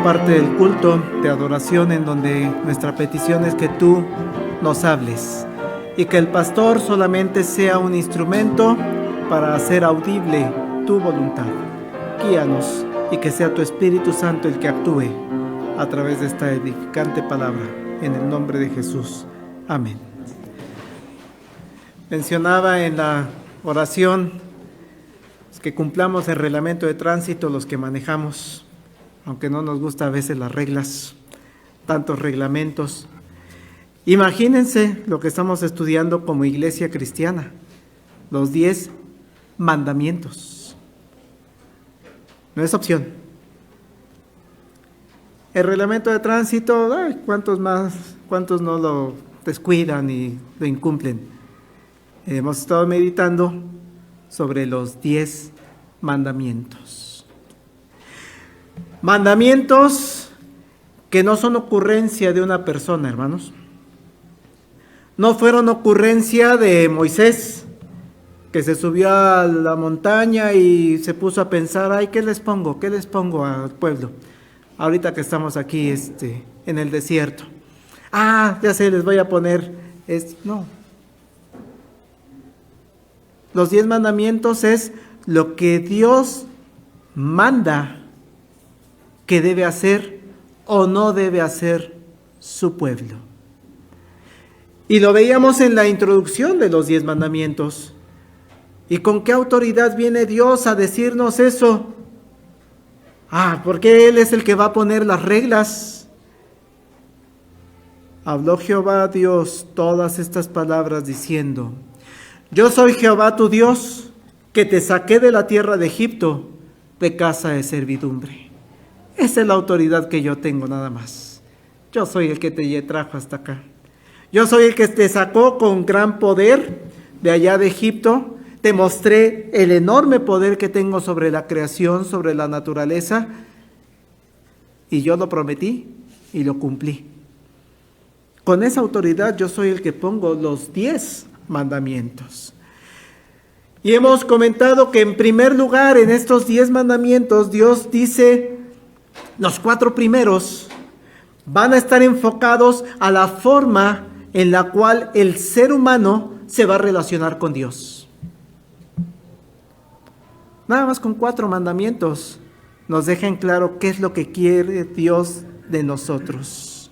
Parte del culto de adoración en donde nuestra petición es que tú nos hables y que el pastor solamente sea un instrumento para hacer audible tu voluntad. Guíanos y que sea tu Espíritu Santo el que actúe a través de esta edificante palabra, en el nombre de Jesús. Amén. Mencionaba en la oración que cumplamos el reglamento de tránsito los que manejamos, aunque no nos gusta a veces las reglas, tantos reglamentos. Imagínense lo que estamos estudiando como iglesia cristiana, los 10 mandamientos. No es opción. El reglamento de tránsito, ¿cuántos no lo descuidan y lo incumplen? Hemos estado meditando sobre los 10 mandamientos. Mandamientos que no son ocurrencia de una persona, hermanos. No fueron ocurrencia de Moisés, que se subió a la montaña y se puso a pensar, ay, ¿qué les pongo al pueblo? Ahorita que estamos aquí en el desierto. Ya sé, les voy a poner no. Los 10 mandamientos es lo que Dios manda que debe hacer o no debe hacer su pueblo. Y lo veíamos en la introducción de los 10 mandamientos. ¿Y con qué autoridad viene Dios a decirnos eso? Porque Él es el que va a poner las reglas. Habló Jehová Dios todas estas palabras diciendo: Yo soy Jehová tu Dios, que te saqué de la tierra de Egipto, de casa de servidumbre. Esa es la autoridad que yo tengo nada más. Yo soy el que te trajo hasta acá. Yo soy el que te sacó con gran poder de allá de Egipto. Te mostré el enorme poder que tengo sobre la creación, sobre la naturaleza. Y yo lo prometí y lo cumplí. Con esa autoridad yo soy el que pongo los 10 mandamientos. Y hemos comentado que en primer lugar en estos 10 mandamientos Dios dice: los 4 primeros van a estar enfocados a la forma en la cual el ser humano se va a relacionar con Dios. Nada más con 4 mandamientos nos dejan claro qué es lo que quiere Dios de nosotros.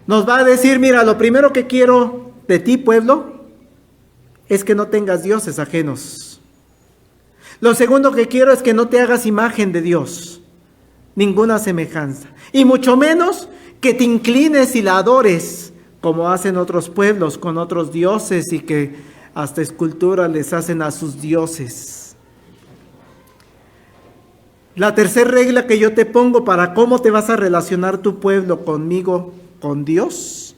Nos va a decir, mira, lo primero que quiero de ti, pueblo, es que no tengas dioses ajenos. Lo segundo que quiero es que no te hagas imagen de Dios, ninguna semejanza, y mucho menos que te inclines y la adores, como hacen otros pueblos con otros dioses y que hasta esculturas les hacen a sus dioses. La tercera regla que yo te pongo para cómo te vas a relacionar tu pueblo conmigo, con Dios,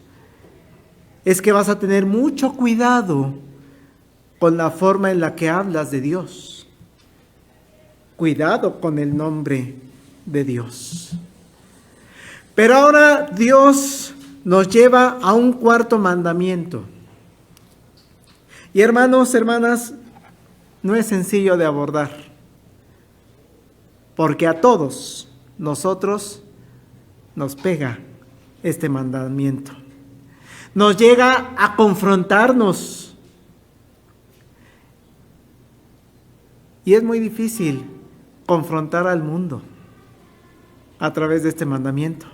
es que vas a tener mucho cuidado con la forma en la que hablas de Dios. Cuidado con el nombre de Dios. Pero ahora Dios nos lleva a un cuarto mandamiento. Y hermanos, hermanas, no es sencillo de abordar, porque a todos nosotros nos pega este mandamiento. nos llega a confrontarnos. Y es muy difícil confrontar al mundo a través de este mandamiento.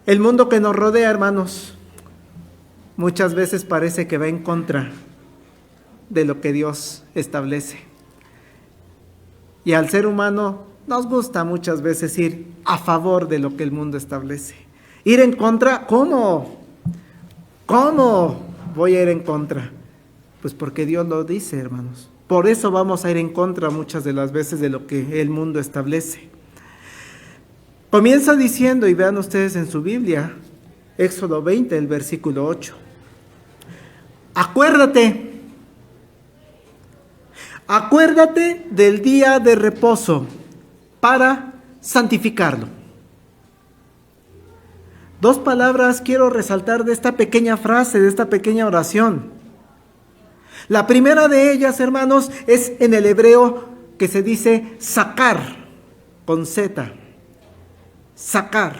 El mundo que nos rodea, hermanos, muchas veces parece que va en contra de lo que Dios establece. Y al ser humano nos gusta muchas veces ir a favor de lo que el mundo establece. Ir en contra, ¿cómo? ¿Cómo voy a ir en contra? Pues porque Dios lo dice, hermanos. Por eso vamos a ir en contra muchas de las veces de lo que el mundo establece. Comienza diciendo, y vean ustedes en su Biblia, Éxodo 20, el versículo 8. Acuérdate del día de reposo para santificarlo. Dos palabras quiero resaltar de esta pequeña frase, de esta pequeña oración. La primera de ellas, hermanos, es en el hebreo que se dice sacar, con Z. Sacar.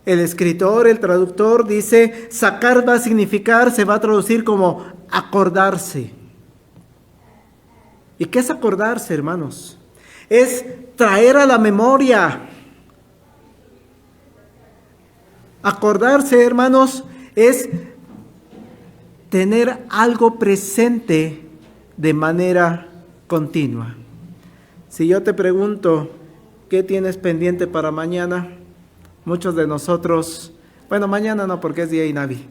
El escritor, el traductor dice, sacar va a significar, se va a traducir como acordarse. ¿Y qué es acordarse, hermanos? Es traer a la memoria. Acordarse, hermanos, es tener algo presente de manera continua. Si yo te pregunto, ¿qué tienes pendiente para mañana? Muchos de nosotros, bueno, mañana no porque es día Inhábil,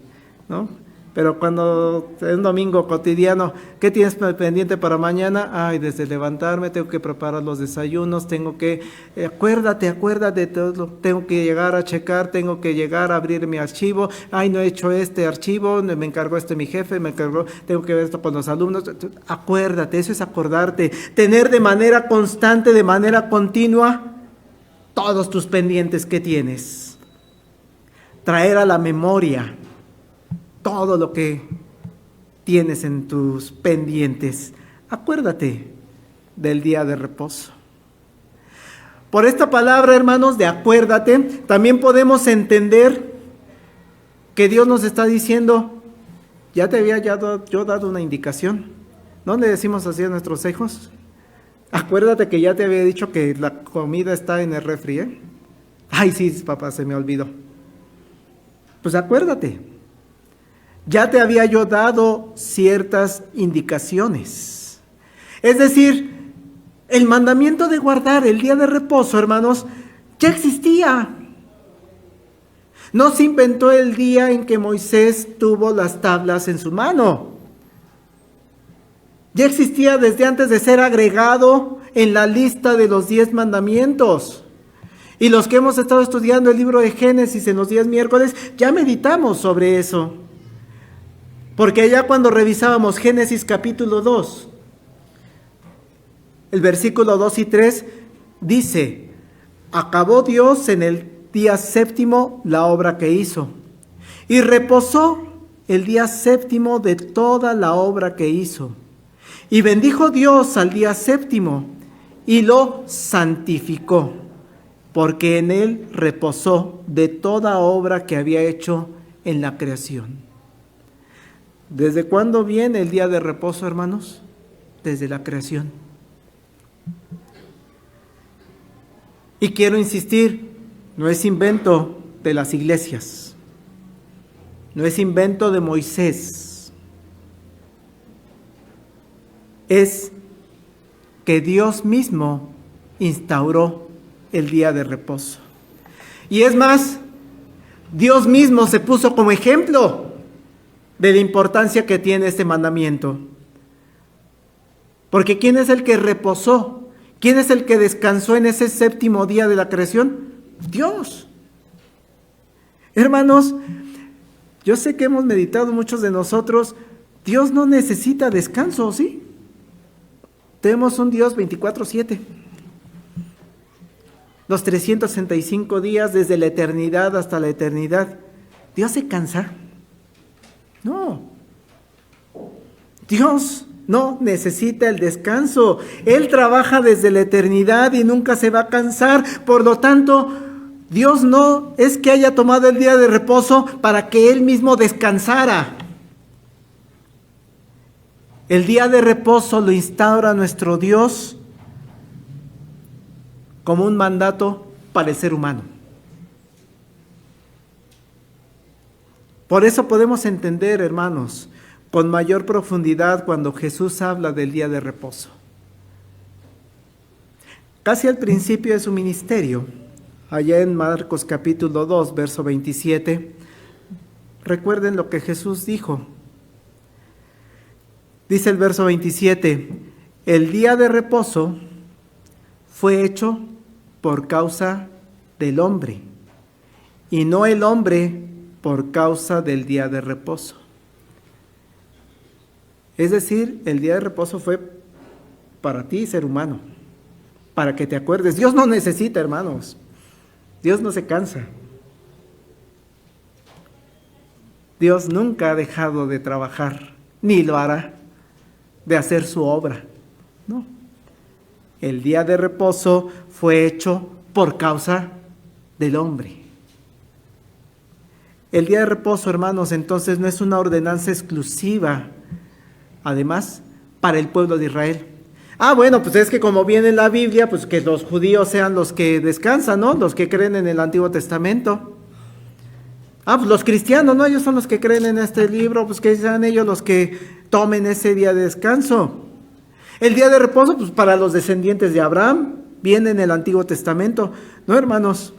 ¿no? Pero cuando es un domingo cotidiano, ¿qué tienes pendiente para mañana? Ay, desde levantarme tengo que preparar los desayunos, tengo que, acuérdate, tengo que llegar a checar, tengo que llegar a abrir mi archivo. Ay, no he hecho este archivo, me encargó mi jefe, tengo que ver esto con los alumnos. Acuérdate, eso es acordarte. Tener de manera constante, de manera continua, todos tus pendientes que tienes. Traer a la memoria todo lo que tienes en tus pendientes. Acuérdate del día de reposo. Por esta palabra, hermanos, de acuérdate, también podemos entender que Dios nos está diciendo, ya te había yo dado una indicación. ¿No le decimos así a nuestros hijos? Acuérdate que ya te había dicho que la comida está en el refri, ¿eh? Ay, sí, papá, se me olvidó. Pues acuérdate. Ya te había yo dado ciertas indicaciones. Es decir, el mandamiento de guardar el día de reposo, hermanos, ya existía. No se inventó el día en que Moisés tuvo las tablas en su mano. Ya existía desde antes de ser agregado en la lista de los 10 mandamientos. Y los que hemos estado estudiando el libro de Génesis en los días miércoles, ya meditamos sobre eso. Porque ya cuando revisábamos Génesis capítulo 2, el versículo 2 y 3 dice, acabó Dios en el día séptimo la obra que hizo, y reposó el día séptimo de toda la obra que hizo. Y bendijo Dios al día séptimo, y lo santificó, porque en él reposó de toda obra que había hecho en la creación. ¿Desde cuándo viene el día de reposo, hermanos? Desde la creación. Y quiero insistir, no es invento de las iglesias, no es invento de Moisés, es que Dios mismo instauró el día de reposo. Y es más, Dios mismo se puso como ejemplo de la importancia que tiene este mandamiento. Porque ¿quién es el que reposó? ¿Quién es el que descansó en ese séptimo día de la creación? Dios. Hermanos, yo sé que hemos meditado muchos de nosotros, Dios no necesita descanso, ¿sí? Tenemos un Dios 24/7. Los 365 días desde la eternidad hasta la eternidad. ¿Dios se cansa? No. Dios no necesita el descanso. Él trabaja desde la eternidad y nunca se va a cansar. Por lo tanto, Dios no es que haya tomado el día de reposo para que Él mismo descansara. El día de reposo lo instaura nuestro Dios como un mandato para el ser humano. Por eso podemos entender, hermanos, con mayor profundidad cuando Jesús habla del día de reposo. Casi al principio de su ministerio, allá en Marcos capítulo 2, verso 27, recuerden lo que Jesús dijo. Dice el verso 27, el día de reposo fue hecho por causa del hombre, y no el hombre por causa del día de reposo. Es decir, el día de reposo fue para ti, ser humano, para que te acuerdes. Dios no necesita, hermanos. Dios no se cansa. Dios nunca ha dejado de trabajar, ni lo hará, de hacer su obra. No. El día de reposo fue hecho por causa del hombre. El día de reposo, hermanos, entonces no es una ordenanza exclusiva, además, para el pueblo de Israel. Bueno, pues es que como viene en la Biblia, pues que los judíos sean los que descansan, ¿no? Los que creen en el Antiguo Testamento. Pues los cristianos, ¿no? Ellos son los que creen en este libro, pues que sean ellos los que tomen ese día de descanso. El día de reposo, pues para los descendientes de Abraham, viene en el Antiguo Testamento. No, hermanos,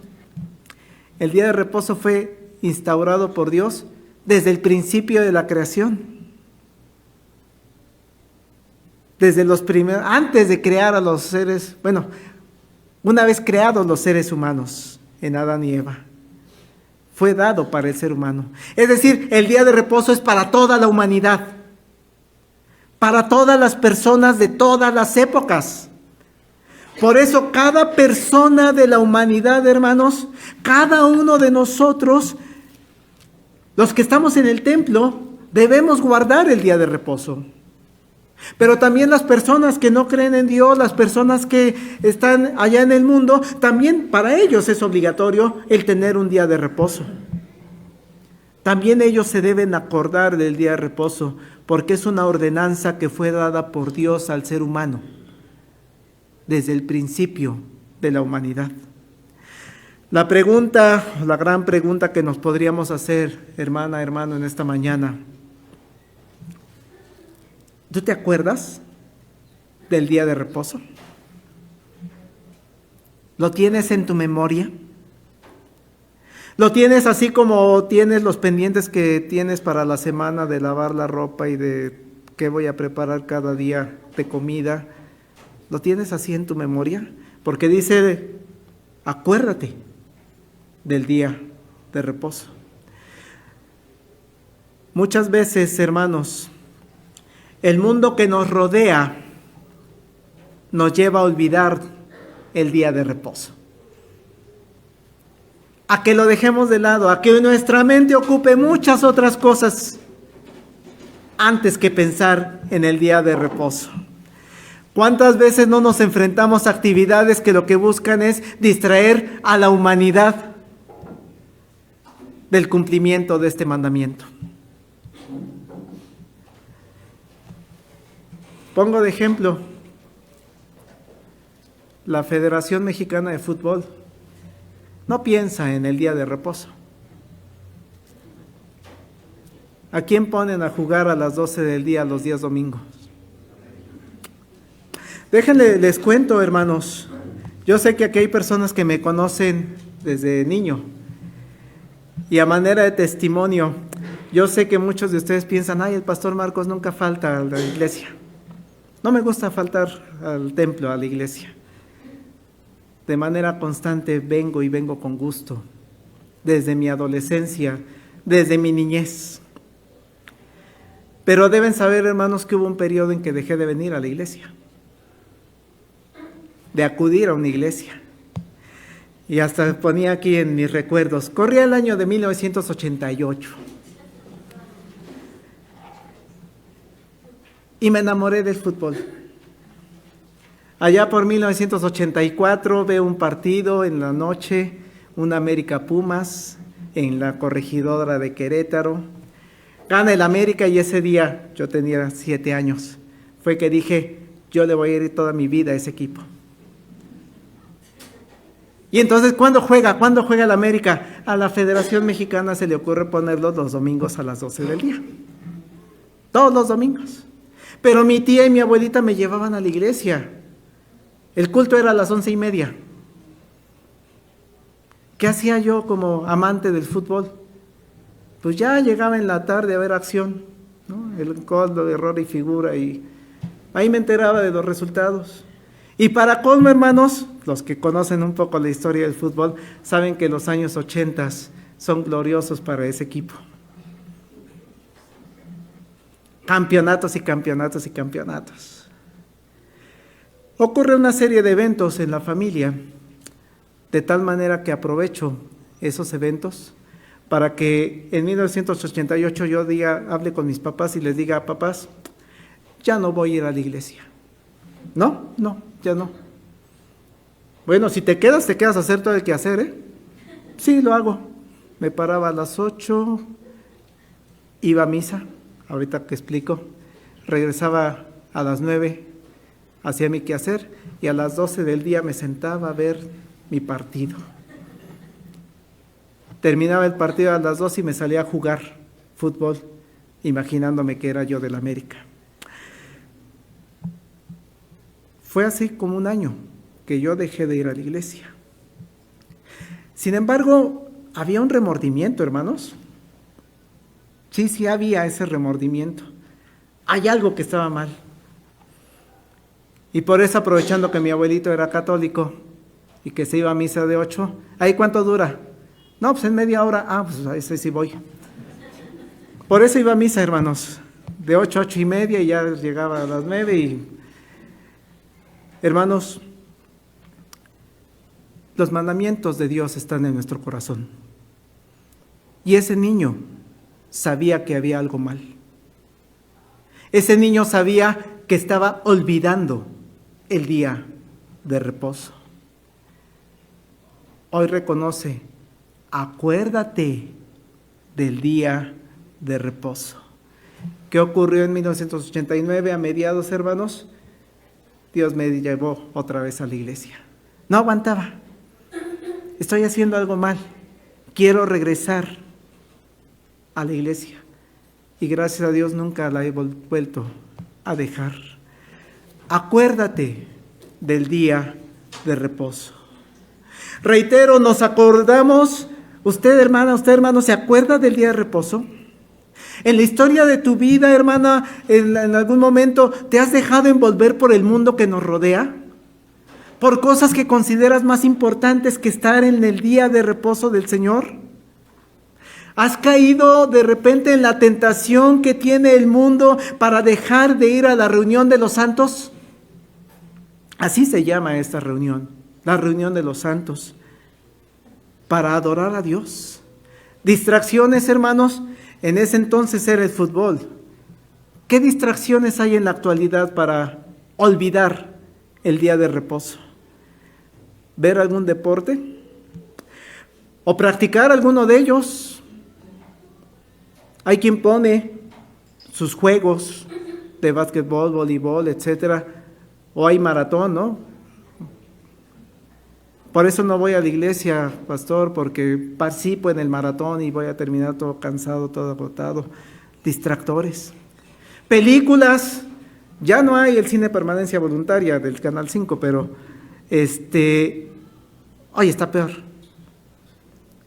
el día de reposo fue instaurado por Dios desde el principio de la creación. Desde los primeros, antes de crear a los seres, una vez creados los seres humanos en Adán y Eva, fue dado para el ser humano. Es decir, el día de reposo es para toda la humanidad, para todas las personas de todas las épocas. Por eso cada persona de la humanidad, hermanos, cada uno de nosotros, los que estamos en el templo, debemos guardar el día de reposo. Pero también las personas que no creen en Dios, las personas que están allá en el mundo, también para ellos es obligatorio el tener un día de reposo. También ellos se deben acordar del día de reposo, porque es una ordenanza que fue dada por Dios al ser humano desde el principio de la humanidad. La gran pregunta que nos podríamos hacer, hermana, hermano, en esta mañana, ¿tú te acuerdas del día de reposo? ¿Lo tienes en tu memoria? ¿Lo tienes así como tienes los pendientes que tienes para la semana de lavar la ropa y de qué voy a preparar cada día de comida? ¿Lo tienes así en tu memoria? Porque dice, acuérdate del día de reposo. Muchas veces, hermanos, el mundo que nos rodea nos lleva a olvidar el día de reposo. A que lo dejemos de lado, a que nuestra mente ocupe muchas otras cosas antes que pensar en el día de reposo. ¿Cuántas veces no nos enfrentamos a actividades que lo que buscan es distraer a la humanidad del cumplimiento de este mandamiento? Pongo de ejemplo la Federación Mexicana de Fútbol. No piensa en el día de reposo. ¿A quién ponen a jugar a las 12 del día los días domingos? Déjenle, les cuento, hermanos. Yo sé que aquí hay personas que me conocen desde niño. Y a manera de testimonio, yo sé que muchos de ustedes piensan, el pastor Marcos nunca falta a la iglesia. No me gusta faltar al templo, a la iglesia. De manera constante vengo con gusto, desde mi adolescencia, desde mi niñez. Pero deben saber, hermanos, que hubo un periodo en que dejé de venir a la iglesia, de acudir a una iglesia. Y hasta ponía aquí en mis recuerdos, corría el año de 1988. Y me enamoré del fútbol. Allá por 1984 veo un partido en la noche, un América Pumas en la corregidora de Querétaro. Gana el América y ese día, yo tenía 7 años, fue que dije, yo le voy a ir toda mi vida a ese equipo. Y entonces, ¿cuándo juega? ¿Cuándo juega el América? A la Federación Mexicana se le ocurre ponerlos los domingos a las 12 del día. Todos los domingos. Pero mi tía y mi abuelita me llevaban a la iglesia. El culto era a las 11:30. ¿Qué hacía yo como amante del fútbol? Pues ya llegaba en la tarde a ver acción, ¿no? El gol, de error y figura, y ahí me enteraba de los resultados. Y para colmo, hermanos, los que conocen un poco la historia del fútbol, saben que los años 80 son gloriosos para ese equipo. Campeonatos y campeonatos y campeonatos. Ocurre una serie de eventos en la familia, de tal manera que aprovecho esos eventos para que en 1988 yo hable con mis papás y les diga, papás, ya no voy a ir a la iglesia. No, ya no. Bueno, si te quedas a hacer todo el quehacer, ¿eh? Sí, lo hago. Me paraba a las 8, iba a misa, ahorita que explico, regresaba a las 9, hacía mi quehacer y a las 12 del día me sentaba a ver mi partido. Terminaba el partido a las 2 y me salía a jugar fútbol, imaginándome que era yo del América. Fue así como un año que yo dejé de ir a la iglesia. Sin embargo, había un remordimiento, hermanos. Sí había ese remordimiento. Hay algo que estaba mal. Y por eso, aprovechando que mi abuelito era católico y que se iba a misa de 8, ¿ahí cuánto dura? No, pues en media hora. Pues a ese sí voy. Por eso iba a misa, hermanos, de 8 a 8:30 y ya llegaba a las 9 y... Hermanos, los mandamientos de Dios están en nuestro corazón. Y ese niño sabía que había algo mal. Ese niño sabía que estaba olvidando el día de reposo. Hoy reconoce, acuérdate del día de reposo. ¿Qué ocurrió en 1989 a mediados, hermanos? Dios me llevó otra vez a la iglesia. No aguantaba. Estoy haciendo algo mal. Quiero regresar a la iglesia. Y gracias a Dios nunca la he vuelto a dejar. Acuérdate del día de reposo. Reitero, nos acordamos. Usted, hermano, ¿se acuerda del día de reposo? En la historia de tu vida, hermana, en algún momento te has dejado envolver por el mundo que nos rodea, por cosas que consideras más importantes que estar en el día de reposo del Señor. ¿Has caído de repente en la tentación que tiene el mundo para dejar de ir a la reunión de los santos? Así se llama esta reunión, la reunión de los santos, para adorar a Dios. Distracciones, hermanos. En ese entonces era el fútbol. ¿Qué distracciones hay en la actualidad para olvidar el día de reposo? ¿Ver algún deporte? ¿O practicar alguno de ellos? Hay quien pone sus juegos de básquetbol, voleibol, etcétera. O hay maratón, ¿no? Por eso no voy a la iglesia, pastor, porque participo en el maratón y voy a terminar todo cansado, todo agotado. Distractores. Películas. Ya no hay el cine permanencia voluntaria del Canal 5, pero hoy está peor.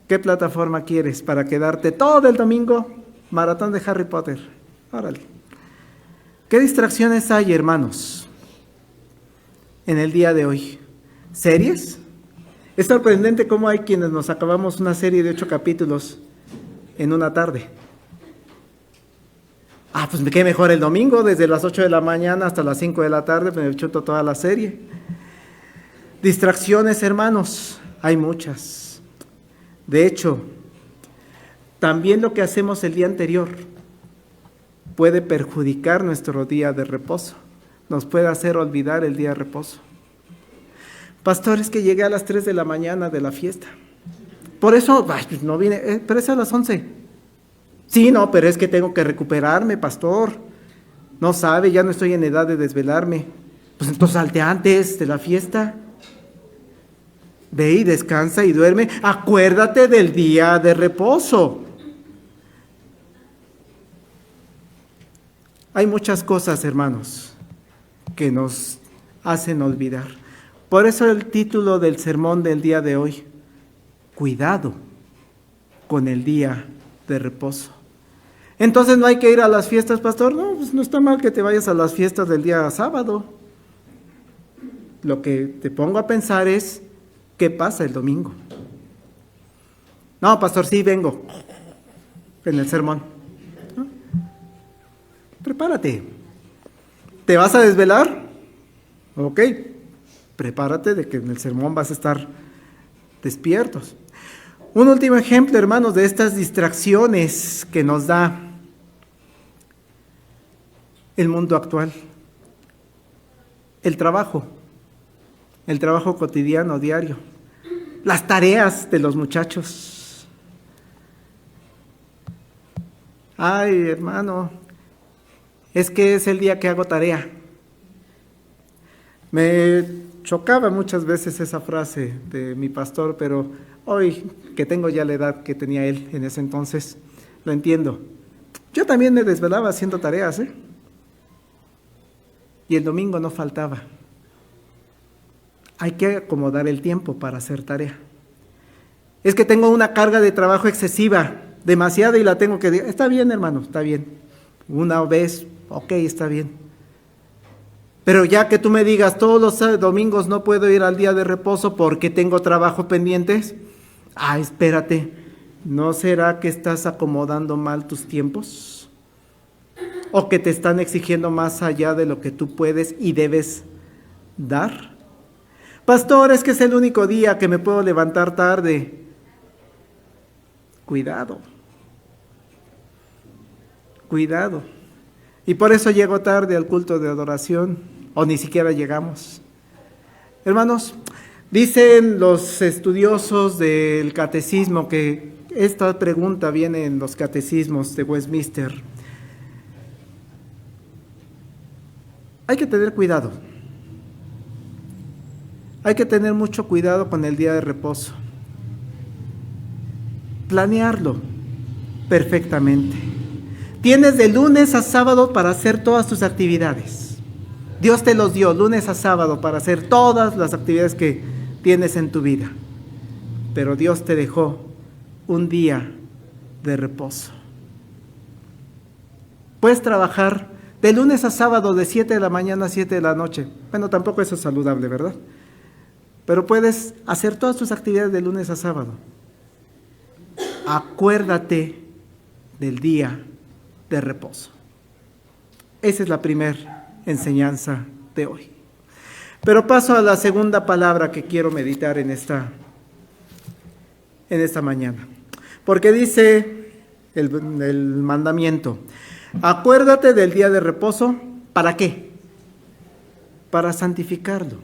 ¿Qué plataforma quieres para quedarte todo el domingo? Maratón de Harry Potter. Órale. ¿Qué distracciones hay, hermanos, en el día de hoy? ¿Series? Es sorprendente cómo hay quienes nos acabamos una serie de 8 capítulos en una tarde. Pues qué mejor el domingo, desde las 8 de la mañana hasta las 5 de la tarde, me chuto toda la serie. Distracciones, hermanos, hay muchas. De hecho, también lo que hacemos el día anterior puede perjudicar nuestro día de reposo, nos puede hacer olvidar el día de reposo. Pastor, es que llegué a las 3 de la mañana de la fiesta. Por eso, ay, pues no vine, pero es a las 11. Sí, no, pero es que tengo que recuperarme, pastor. No sabe, ya no estoy en edad de desvelarme. Pues entonces salte antes de la fiesta. Ve y descansa y duerme. Acuérdate del día de reposo. Hay muchas cosas, hermanos, que nos hacen olvidar. Por eso el título del sermón del día de hoy, cuidado con el día de reposo. Entonces no hay que ir a las fiestas, pastor. No, pues no está mal que te vayas a las fiestas del día sábado. Lo que te pongo a pensar es, ¿qué pasa el domingo? No, pastor, sí vengo en el sermón. ¿No? Prepárate. ¿Te vas a desvelar? Ok, prepárate de que en el sermón vas a estar despiertos. Un último ejemplo, hermanos, de estas distracciones que nos da el mundo actual. El trabajo cotidiano, diario. Las tareas de los muchachos. Ay, hermano, es que es el día que hago tarea. Me chocaba muchas veces esa frase de mi pastor, pero hoy que tengo ya la edad que tenía él en ese entonces, lo entiendo. Yo también me desvelaba haciendo tareas, y el domingo no faltaba. Hay que acomodar el tiempo para hacer tarea. Es que tengo una carga de trabajo excesiva, demasiada, y la tengo que... Está bien, hermano, está bien. Una vez, ok, está bien. Pero ya que tú me digas, todos los domingos no puedo ir al día de reposo porque tengo trabajo pendientes. Espérate, ¿no será que estás acomodando mal tus tiempos? ¿O que te están exigiendo más allá de lo que tú puedes y debes dar? Pastor, es que es el único día que me puedo levantar tarde. Cuidado. Cuidado. Y por eso llego tarde al culto de adoración, o ni siquiera llegamos. Hermanos, dicen los estudiosos del catecismo que esta pregunta viene en los catecismos de Westminster. Hay que tener cuidado. Hay que tener mucho cuidado con el día de reposo. Planearlo perfectamente. Tienes de lunes a sábado para hacer todas tus actividades. Dios te los dio lunes a sábado para hacer todas las actividades que tienes en tu vida. Pero Dios te dejó un día de reposo. Puedes trabajar de lunes a sábado de 7 de la mañana a 7 de la noche. Bueno, tampoco eso es saludable, ¿verdad? Pero puedes hacer todas tus actividades de lunes a sábado. Acuérdate del día de reposo. Esa es la primera enseñanza de hoy. Pero paso a la segunda palabra que quiero meditar en esta mañana. Porque dice el mandamiento, acuérdate del día de reposo, ¿para qué? Para santificarlo.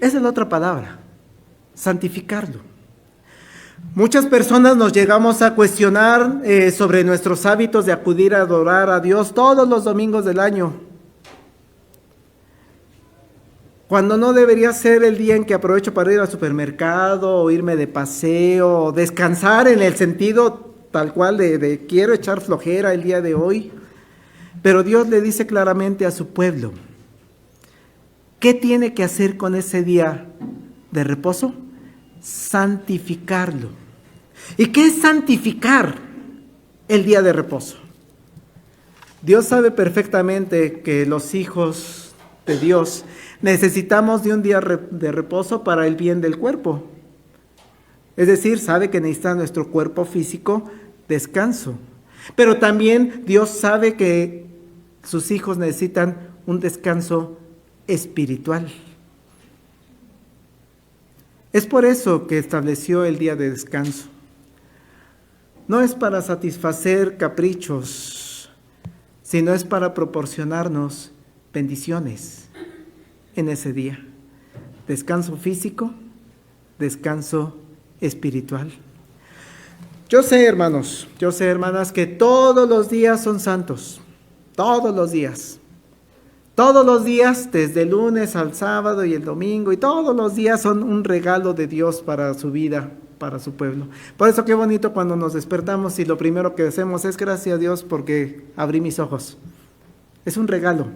Esa es la otra palabra, santificarlo. Muchas personas nos llegamos a cuestionar sobre nuestros hábitos de acudir a adorar a Dios todos los domingos del año, cuando no debería ser el día en que aprovecho para ir al supermercado, o irme de paseo, o descansar en el sentido tal cual de quiero echar flojera el día de hoy. Pero Dios le dice claramente a su pueblo, ¿qué tiene que hacer con ese día de reposo? Santificarlo. ¿Y qué es santificar el día de reposo? Dios sabe perfectamente que los hijos de Dios necesitamos de un día de reposo para el bien del cuerpo. Es decir, sabe que necesita nuestro cuerpo físico descanso. Pero también Dios sabe que sus hijos necesitan un descanso espiritual. Es por eso que estableció el día de descanso. No es para satisfacer caprichos, sino es para proporcionarnos bendiciones en ese día. Descanso físico, descanso espiritual. Yo sé, hermanos, yo sé, hermanas, que todos los días son santos, todos los días. Todos los días, desde el lunes al sábado y el domingo, y todos los días son un regalo de Dios para su vida, para su pueblo. Por eso qué bonito cuando nos despertamos y lo primero que hacemos es gracias a Dios porque abrí mis ojos. Es un regalo.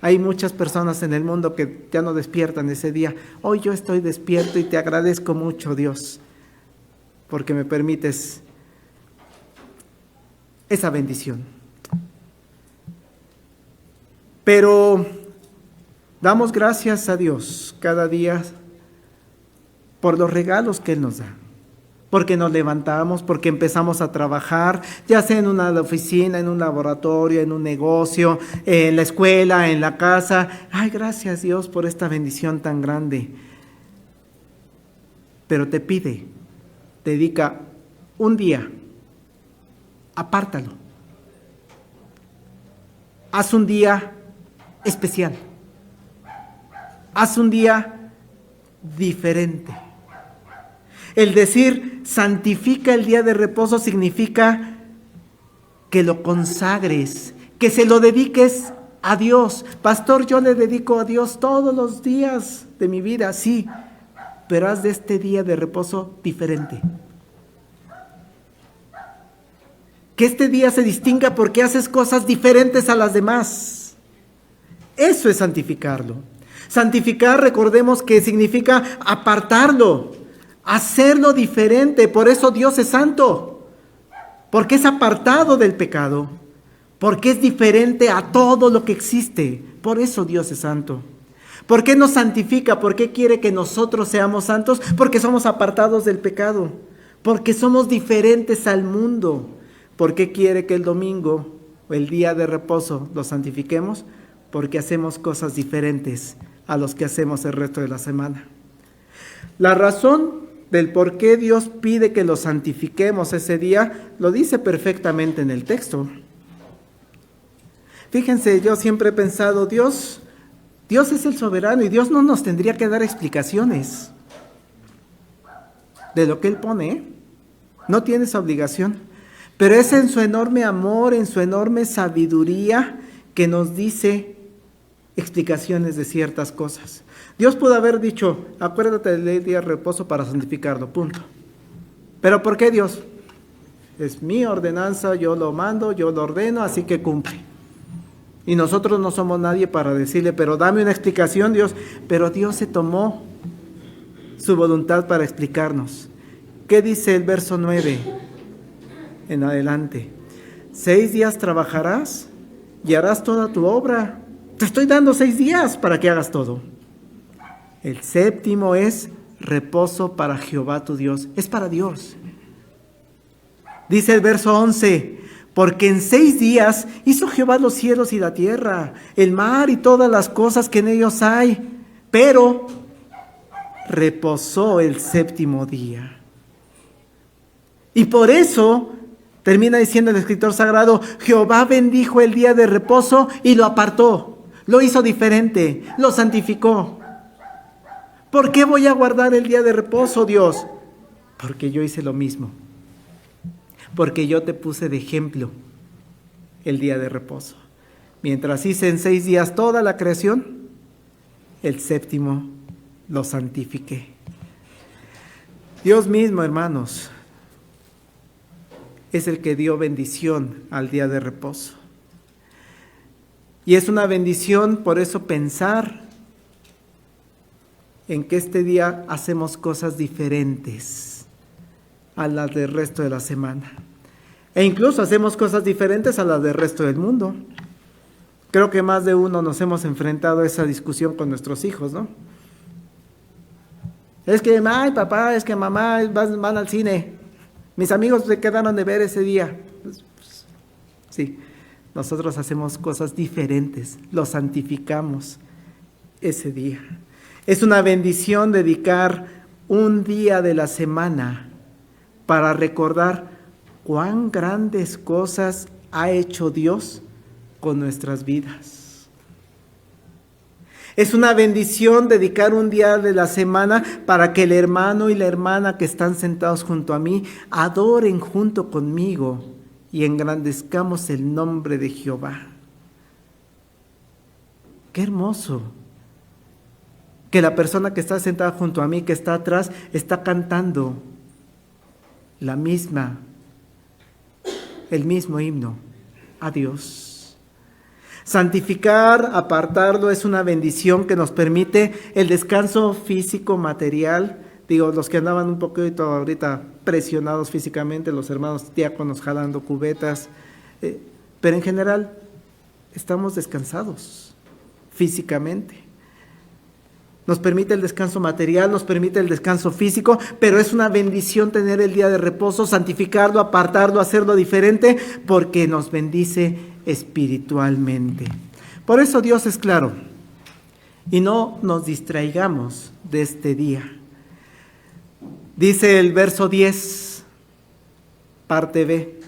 Hay muchas personas en el mundo que ya no despiertan ese día. Hoy yo estoy despierto y te agradezco mucho, Dios, porque me permites esa bendición. Pero damos gracias a Dios cada día por los regalos que Él nos da. Porque nos levantamos, porque empezamos a trabajar, ya sea en una oficina, en un laboratorio, en un negocio, en la escuela, en la casa. Ay, gracias Dios por esta bendición tan grande. Pero te pide, dedica un día, apártalo. Haz un día especial. Haz un día diferente. El decir santifica el día de reposo significa que lo consagres, que se lo dediques a Dios. Pastor, yo le dedico a Dios todos los días de mi vida, sí, pero haz de este día de reposo diferente. Que este día se distinga porque haces cosas diferentes a las demás. Eso es santificarlo. Santificar, recordemos que significa apartarlo, hacerlo diferente. Por eso Dios es santo, porque es apartado del pecado, porque es diferente a todo lo que existe. Por eso Dios es santo. ¿Por qué nos santifica? ¿Por qué quiere que nosotros seamos santos? Porque somos apartados del pecado, porque somos diferentes al mundo. ¿Por qué quiere que el domingo o el día de reposo lo santifiquemos? Porque hacemos cosas diferentes a los que hacemos el resto de la semana. La razón del por qué Dios pide que lo santifiquemos ese día, lo dice perfectamente en el texto. Fíjense, yo siempre he pensado, Dios es el soberano y Dios no nos tendría que dar explicaciones de lo que Él pone, ¿eh? No tiene esa obligación, pero es en su enorme amor, en su enorme sabiduría que nos dice explicaciones de ciertas cosas. Dios pudo haber dicho, acuérdate del día de reposo para santificarlo, punto. Pero ¿por qué Dios? Es mi ordenanza, yo lo mando, yo lo ordeno, así que cumple. Y nosotros no somos nadie para decirle, pero dame una explicación, Dios. Pero Dios se tomó su voluntad para explicarnos. ¿Qué dice el verso 9 en adelante? 6 días trabajarás y harás toda tu obra. Te estoy dando 6 días para que hagas todo. El séptimo es reposo para Jehová tu Dios. Es para Dios. Dice el verso 11, porque en 6 días hizo Jehová los cielos y la tierra, el mar y todas las cosas que en ellos hay, pero reposó el séptimo día. Y por eso termina diciendo el escritor sagrado, Jehová bendijo el día de reposo y lo apartó. Lo hizo diferente, lo santificó. ¿Por qué voy a guardar el día de reposo, Dios? Porque yo hice lo mismo. Porque yo te puse de ejemplo el día de reposo. Mientras hice en 6 días toda la creación, el séptimo lo santifiqué. Dios mismo, hermanos, es el que dio bendición al día de reposo. Y es una bendición por eso pensar en que este día hacemos cosas diferentes a las del resto de la semana. E incluso hacemos cosas diferentes a las del resto del mundo. Creo que más de uno nos hemos enfrentado a esa discusión con nuestros hijos, ¿no? Es que, ay, papá, es que mamá van al cine. Mis amigos se quedaron de ver ese día. Sí. Nosotros hacemos cosas diferentes, lo santificamos ese día. Es una bendición dedicar un día de la semana para recordar cuán grandes cosas ha hecho Dios con nuestras vidas. Es una bendición dedicar un día de la semana para que el hermano y la hermana que están sentados junto a mí adoren junto conmigo y engrandezcamos el nombre de Jehová. ¡Qué hermoso! Que la persona que está sentada junto a mí, que está atrás, está cantando el mismo himno a Dios. Santificar, apartarlo, es una bendición que nos permite el descanso físico, material. Digo, los que andaban un poquito ahorita presionados físicamente, los hermanos diáconos jalando cubetas, pero en general estamos descansados físicamente. Nos permite el descanso material, nos permite el descanso físico, pero es una bendición tener el día de reposo, santificarlo, apartarlo, hacerlo diferente, porque nos bendice espiritualmente. Por eso Dios es claro, y no nos distraigamos de este día. Dice el verso 10, parte B,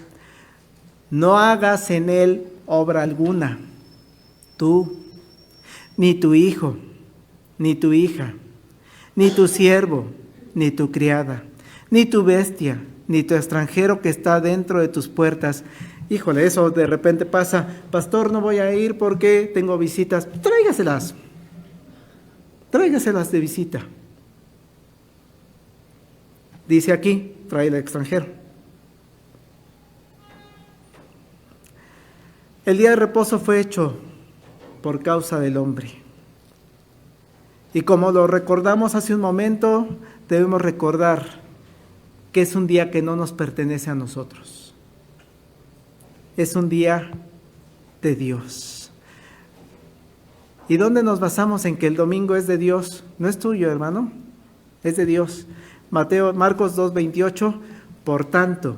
no hagas en él obra alguna, tú, ni tu hijo, ni tu hija, ni tu siervo, ni tu criada, ni tu bestia, ni tu extranjero que está dentro de tus puertas. Híjole, eso de repente pasa. Pastor, no voy a ir porque tengo visitas. Tráigaselas de visita. Dice aquí, trae el extranjero. El día de reposo fue hecho por causa del hombre. Y como lo recordamos hace un momento, debemos recordar que es un día que no nos pertenece a nosotros. Es un día de Dios. ¿Y dónde nos basamos en que el domingo es de Dios? No es tuyo, hermano, es de Dios. Marcos 2:28, por tanto,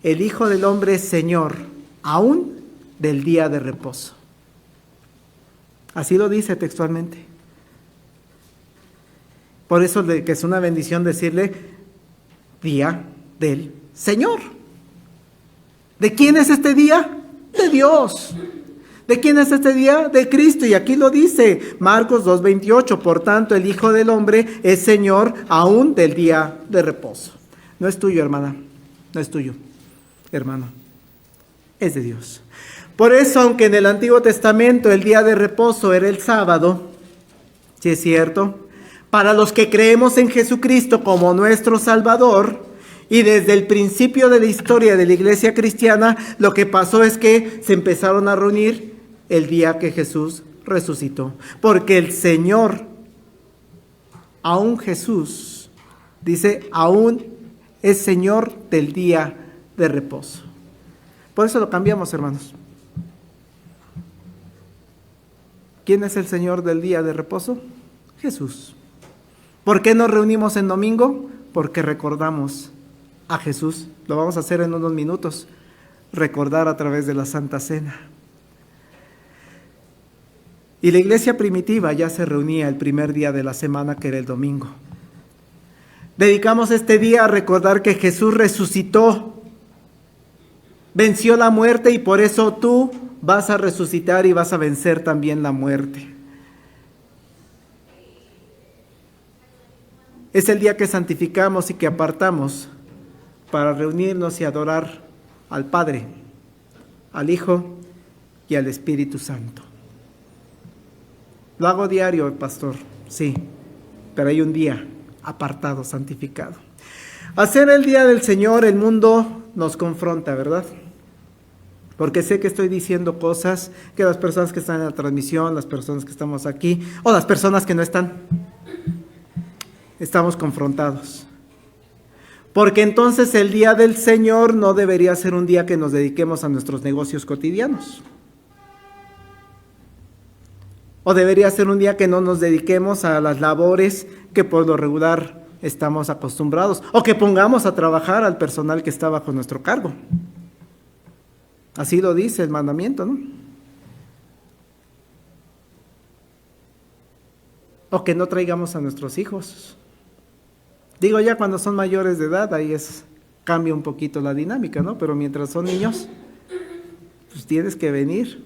el Hijo del Hombre es Señor, aún del día de reposo. Así lo dice textualmente. Por eso que es una bendición decirle día del Señor. ¿De quién es este día? De Dios. ¿De quién es este día? De Cristo. Y aquí lo dice Marcos 2:28. Por tanto, el Hijo del Hombre es Señor aún del día de reposo. No es tuyo, hermana. No es tuyo, hermano. Es de Dios. Por eso, aunque en el Antiguo Testamento el día de reposo era el sábado, sí es cierto, para los que creemos en Jesucristo como nuestro Salvador, y desde el principio de la historia de la iglesia cristiana, lo que pasó es que se empezaron a reunir el día que Jesús resucitó. Porque el Señor, aún Jesús, dice, aún es Señor del día de reposo. Por eso lo cambiamos, hermanos. ¿Quién es el Señor del día de reposo? Jesús. ¿Por qué nos reunimos en domingo? Porque recordamos a Jesús. Lo vamos a hacer en unos minutos. Recordar a través de la Santa Cena. Y la iglesia primitiva ya se reunía el primer día de la semana, que era el domingo. Dedicamos este día a recordar que Jesús resucitó, venció la muerte, y por eso tú vas a resucitar y vas a vencer también la muerte. Es el día que santificamos y que apartamos para reunirnos y adorar al Padre, al Hijo y al Espíritu Santo. Lo hago diario, pastor, sí, pero hay un día apartado, santificado. Hacer el día del Señor, el mundo nos confronta, ¿verdad? Porque sé que estoy diciendo cosas que las personas que están en la transmisión, las personas que estamos aquí, o las personas que no están, estamos confrontados. Porque entonces el día del Señor no debería ser un día que nos dediquemos a nuestros negocios cotidianos. O debería ser un día que no nos dediquemos a las labores que por lo regular estamos acostumbrados. O que pongamos a trabajar al personal que está bajo nuestro cargo. Así lo dice el mandamiento, ¿no? O que no traigamos a nuestros hijos. Digo, ya cuando son mayores de edad, ahí cambia un poquito la dinámica, ¿no? Pero mientras son niños, pues tienes que venir.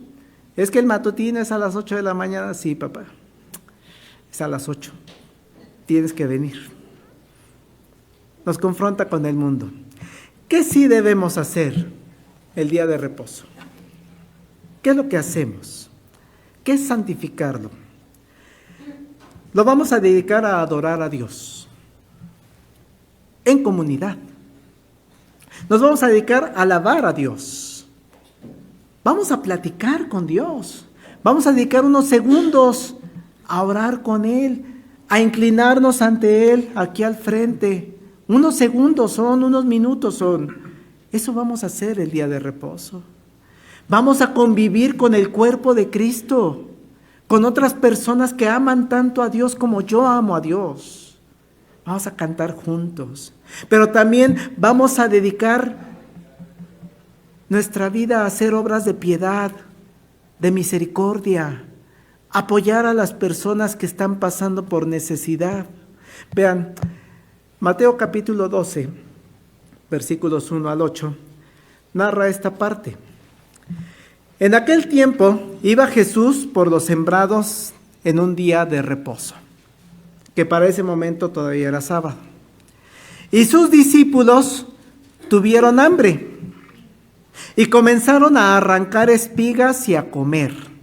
Es que el matutino es a las 8 de la mañana, sí, papá. Es a las 8. Tienes que venir. Nos confronta con el mundo. ¿Qué sí debemos hacer el día de reposo? ¿Qué es lo que hacemos? ¿Qué es santificarlo? Lo vamos a dedicar a adorar a Dios en comunidad. Nos vamos a dedicar a alabar a Dios. Vamos a platicar con Dios. Vamos a dedicar unos segundos a orar con Él, a inclinarnos ante Él aquí al frente. Unos segundos son, unos minutos son. Eso vamos a hacer el día de reposo. Vamos a convivir con el cuerpo de Cristo, con otras personas que aman tanto a Dios como yo amo a Dios. Vamos a cantar juntos, pero también vamos a dedicar nuestra vida a hacer obras de piedad, de misericordia, apoyar a las personas que están pasando por necesidad. Vean, Mateo capítulo 12, versículos 1 al 8, narra esta parte. En aquel tiempo iba Jesús por los sembrados en un día de reposo, que para ese momento todavía era sábado. Y sus discípulos tuvieron hambre y comenzaron a arrancar espigas y a comer.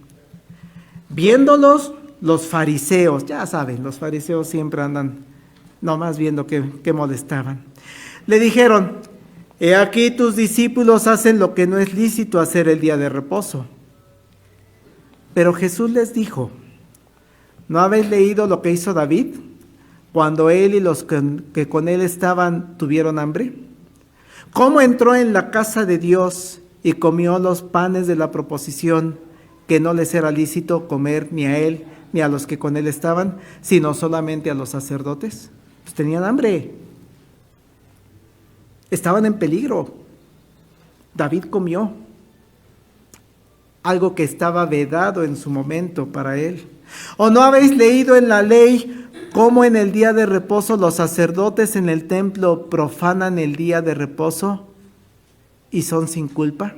Viéndolos los fariseos, ya saben, los fariseos siempre andan nomás viendo que molestaban. Le dijeron: he aquí tus discípulos hacen lo que no es lícito hacer el día de reposo. Pero Jesús les dijo: ¿no habéis leído lo que hizo David cuando él y los que con él estaban tuvieron hambre? ¿Cómo entró en la casa de Dios y comió los panes de la proposición, que no les era lícito comer ni a él ni a los que con él estaban, sino solamente a los sacerdotes? Pues tenían hambre. Estaban en peligro. David comió algo que estaba vedado en su momento para él. ¿O no habéis leído en la ley cómo en el día de reposo los sacerdotes en el templo profanan el día de reposo y son sin culpa?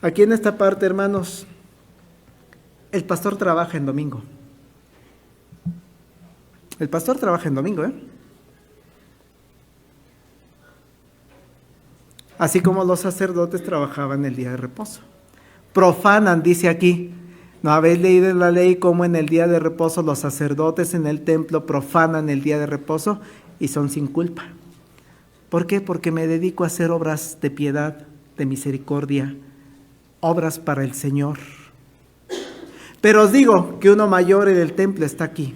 Aquí en esta parte, hermanos, el pastor trabaja en domingo. El pastor trabaja en domingo, así como los sacerdotes trabajaban el día de reposo. Profanan, dice aquí. ¿No habéis leído en la ley cómo en el día de reposo los sacerdotes en el templo profanan el día de reposo y son sin culpa? ¿Por qué? Porque me dedico a hacer obras de piedad, de misericordia, obras para el Señor. Pero os digo que uno mayor en el templo está aquí.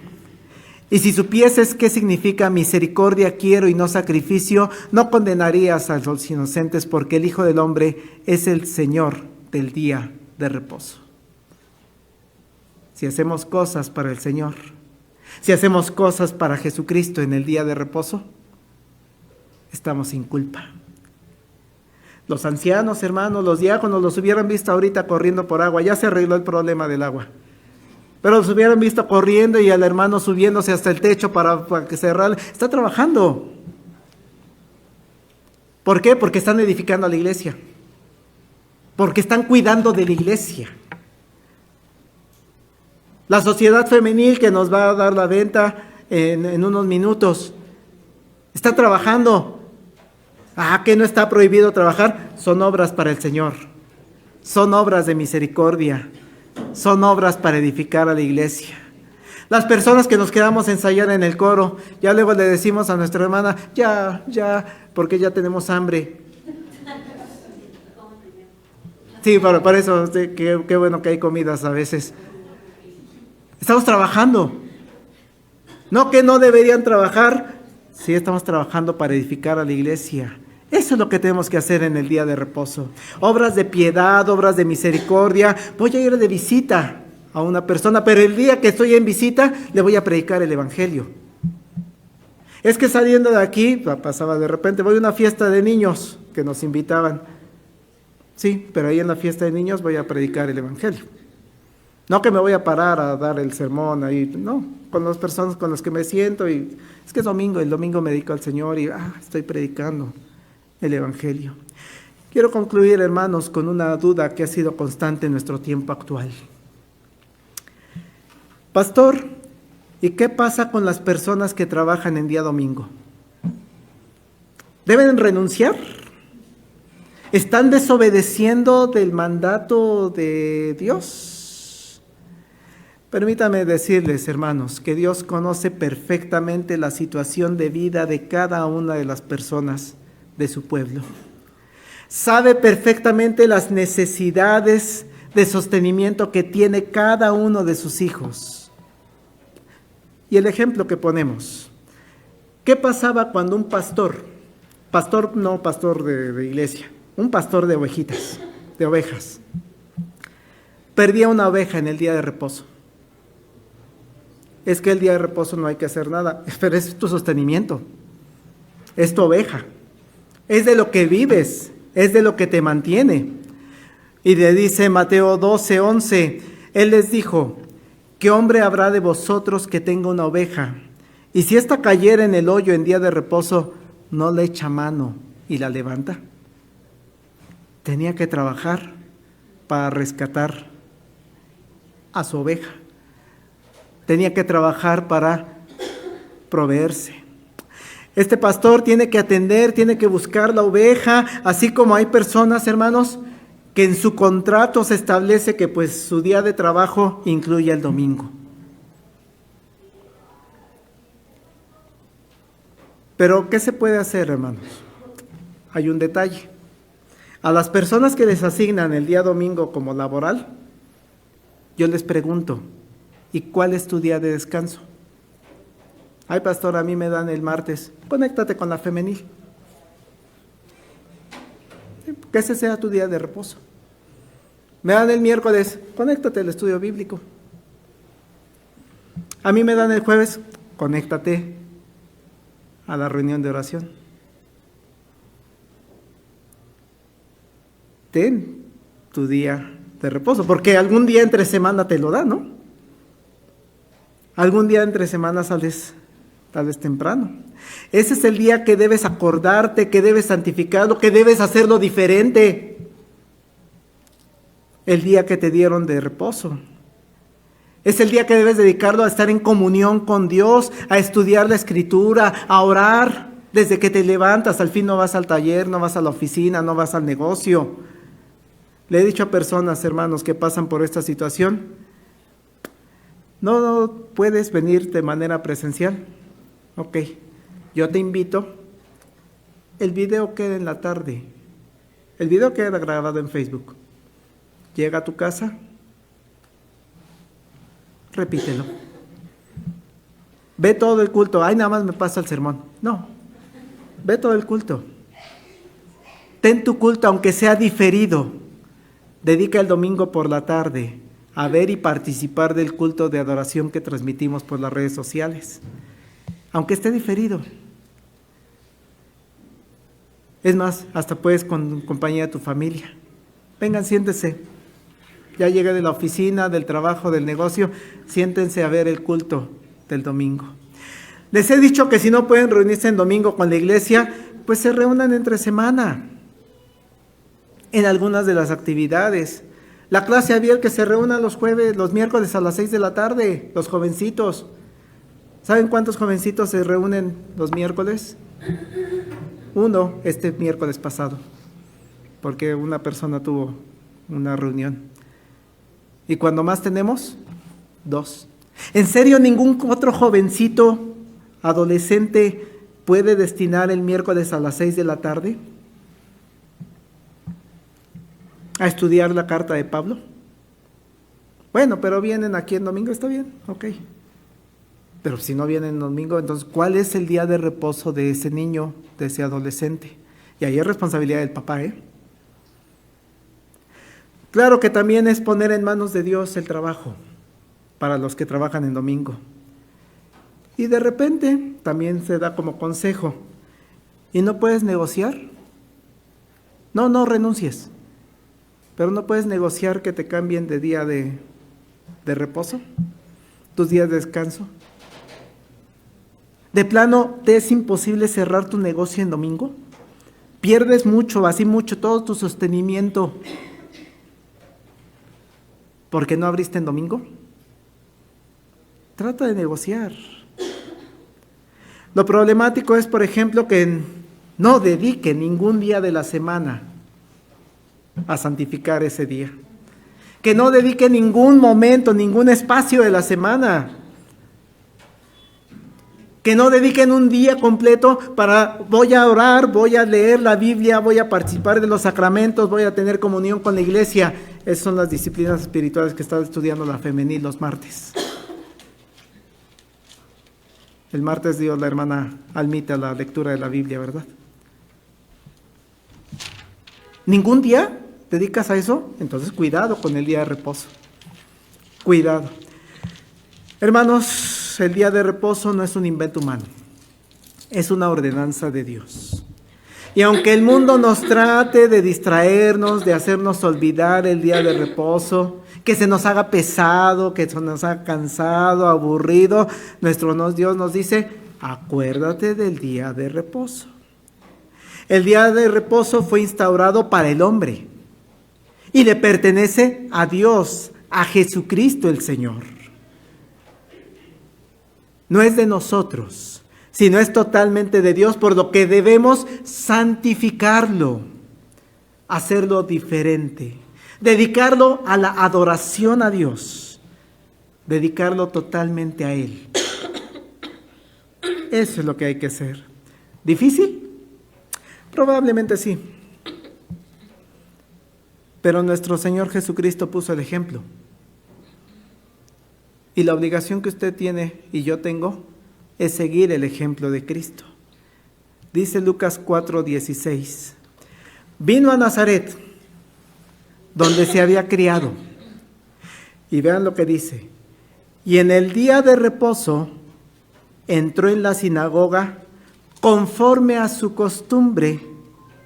Y si supieses qué significa misericordia quiero y no sacrificio, no condenarías a los inocentes, porque el Hijo del Hombre es el Señor del día de reposo. Si hacemos cosas para el Señor, si hacemos cosas para Jesucristo en el día de reposo, estamos sin culpa. Los ancianos, hermanos, los diáconos, los hubieran visto ahorita corriendo por agua. Ya se arregló el problema del agua. Pero los hubieran visto corriendo y al hermano subiéndose hasta el techo para que cerrar. Está trabajando. ¿Por qué? Porque están edificando a la iglesia. Porque están cuidando de la iglesia. La sociedad femenil que nos va a dar la venta en unos minutos está trabajando. ¿Que no está prohibido trabajar? Son obras para el Señor. Son obras de misericordia. Son obras para edificar a la iglesia. Las personas que nos quedamos a ensayar en el coro, ya luego le decimos a nuestra hermana, ya, porque ya tenemos hambre. Sí, para eso, sí, qué bueno que hay comidas a veces. Estamos trabajando. No que no deberían trabajar, sí estamos trabajando para edificar a la iglesia. Eso es lo que tenemos que hacer en el día de reposo. Obras de piedad, obras de misericordia. Voy a ir de visita a una persona, pero el día que estoy en visita le voy a predicar el evangelio. Es que saliendo de aquí, pasaba de repente, voy a una fiesta de niños que nos invitaban. Sí, pero ahí en la fiesta de niños voy a predicar el evangelio. No que me voy a parar a dar el sermón ahí, no, con las personas con las que me siento y es que es domingo, el domingo me dedico al Señor y estoy predicando el evangelio. Quiero concluir, hermanos, con una duda que ha sido constante en nuestro tiempo actual. Pastor, ¿y qué pasa con las personas que trabajan en día domingo? ¿Deben renunciar? ¿Están desobedeciendo del mandato de Dios? Permítame decirles, hermanos, que Dios conoce perfectamente la situación de vida de cada una de las personas de su pueblo. Sabe perfectamente las necesidades de sostenimiento que tiene cada uno de sus hijos. Y el ejemplo que ponemos, ¿qué pasaba cuando un pastor de iglesia, un pastor de ovejas, perdía una oveja en el día de reposo? Es que el día de reposo no hay que hacer nada, pero es tu sostenimiento, es tu oveja, es de lo que vives, es de lo que te mantiene. Y le dice Mateo 12:11, Él les dijo, ¿qué hombre habrá de vosotros que tenga una oveja? Y si ésta cayera en el hoyo en día de reposo, ¿no le echa mano y la levanta? Tenía que trabajar para rescatar a su oveja. Tenía que trabajar para proveerse. Este pastor tiene que atender, tiene que buscar la oveja, así como hay personas, hermanos, que en su contrato se establece que pues su día de trabajo incluye el domingo. Pero ¿qué se puede hacer, hermanos? Hay un detalle. A las personas que les asignan el día domingo como laboral, yo les pregunto, ¿y cuál es tu día de descanso? Ay, pastor, a mí me dan el martes. Conéctate con la femenil. Que ese sea tu día de reposo. Me dan el miércoles, conéctate al estudio bíblico. A mí me dan el jueves, conéctate a la reunión de oración. Ten tu día de reposo, porque algún día entre semana te lo da, ¿no? Algún día entre semana sales tal vez temprano. Ese es el día que debes acordarte, que debes santificarlo, que debes hacerlo diferente. El día que te dieron de reposo. Es el día que debes dedicarlo a estar en comunión con Dios, a estudiar la Escritura, a orar. Desde que te levantas, al fin no vas al taller, no vas a la oficina, no vas al negocio. Le he dicho a personas, hermanos, que pasan por esta situación, no puedes venir de manera presencial. Ok, yo te invito, el video queda en la tarde, el video queda grabado en Facebook. Llega a tu casa, repítelo. Ve todo el culto, ay, nada más me pasa el sermón. No, ve todo el culto. Ten tu culto, aunque sea diferido. Dedica el domingo por la tarde a ver y participar del culto de adoración que transmitimos por las redes sociales, aunque esté diferido. Es más, hasta puedes con compañía de tu familia. Vengan, siéntese. Ya llegué de la oficina, del trabajo, del negocio, siéntense a ver el culto del domingo. Les he dicho que si no pueden reunirse en domingo con la iglesia, pues se reúnan entre semana en algunas de las actividades. La clase abierta que se reúna los miércoles a las 6 de la tarde, los jovencitos. ¿Saben cuántos jovencitos se reúnen los miércoles? Uno, este miércoles pasado, porque una persona tuvo una reunión. ¿Y cuando más tenemos? 2. ¿En serio ningún otro jovencito, adolescente, puede destinar el miércoles a las 6 de la tarde a estudiar la carta de Pablo? Bueno, pero vienen aquí en domingo, está bien, ok. Pero si no vienen en domingo, entonces, ¿cuál es el día de reposo de ese niño, de ese adolescente? Y ahí es responsabilidad del papá, ¿eh? Claro que también es poner en manos de Dios el trabajo para los que trabajan en domingo. Y de repente también se da como consejo. ¿Y no puedes negociar? No renuncies. Pero no puedes negociar que te cambien de día de reposo, tus días de descanso. ¿De plano te es imposible cerrar tu negocio en domingo? Pierdes mucho, así mucho, todo tu sostenimiento, porque no abriste en domingo. trata de negociar. Lo problemático es, por ejemplo, que no dedique ningún día de la semana a santificar ese día. Que no dedique ningún momento, ningún espacio de la semana. Que no dediquen un día completo para voy a orar, voy a leer la Biblia, voy a participar de los sacramentos, voy a tener comunión con la iglesia. Esas son las disciplinas espirituales que está estudiando la femenil los martes. El martes dio la hermana Almita la lectura de la Biblia, ¿verdad? ¿Ningún día dedicas a eso? Entonces cuidado con el día de reposo. Cuidado. Hermanos, el día de reposo no es un invento humano. Es una ordenanza de Dios. Y aunque el mundo nos trate de distraernos, de hacernos olvidar el día de reposo, que se nos haga pesado, que se nos haga cansado, aburrido, nuestro Dios nos dice, acuérdate del día de reposo. El día de reposo fue instaurado para el hombre y le pertenece a Dios, a Jesucristo el Señor. No es de nosotros, sino es totalmente de Dios, por lo que debemos santificarlo, hacerlo diferente, dedicarlo a la adoración a Dios, dedicarlo totalmente a Él. Eso es lo que hay que hacer. ¿Difícil? Probablemente sí. Pero nuestro Señor Jesucristo puso el ejemplo. Y la obligación que usted tiene y yo tengo es seguir el ejemplo de Cristo. Dice Lucas 4:16. Vino a Nazaret, donde se había criado. Y vean lo que dice. Y en el día de reposo entró en la sinagoga conforme a su costumbre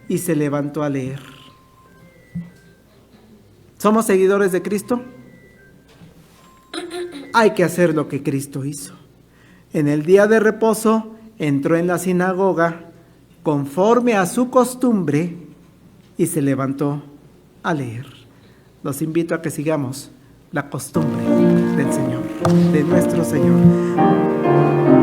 y se levantó a leer. ¿Somos seguidores de Cristo? Hay que hacer lo que Cristo hizo. En el día de reposo entró en la sinagoga conforme a su costumbre y se levantó a leer. Los invito a que sigamos la costumbre del Señor, de nuestro Señor.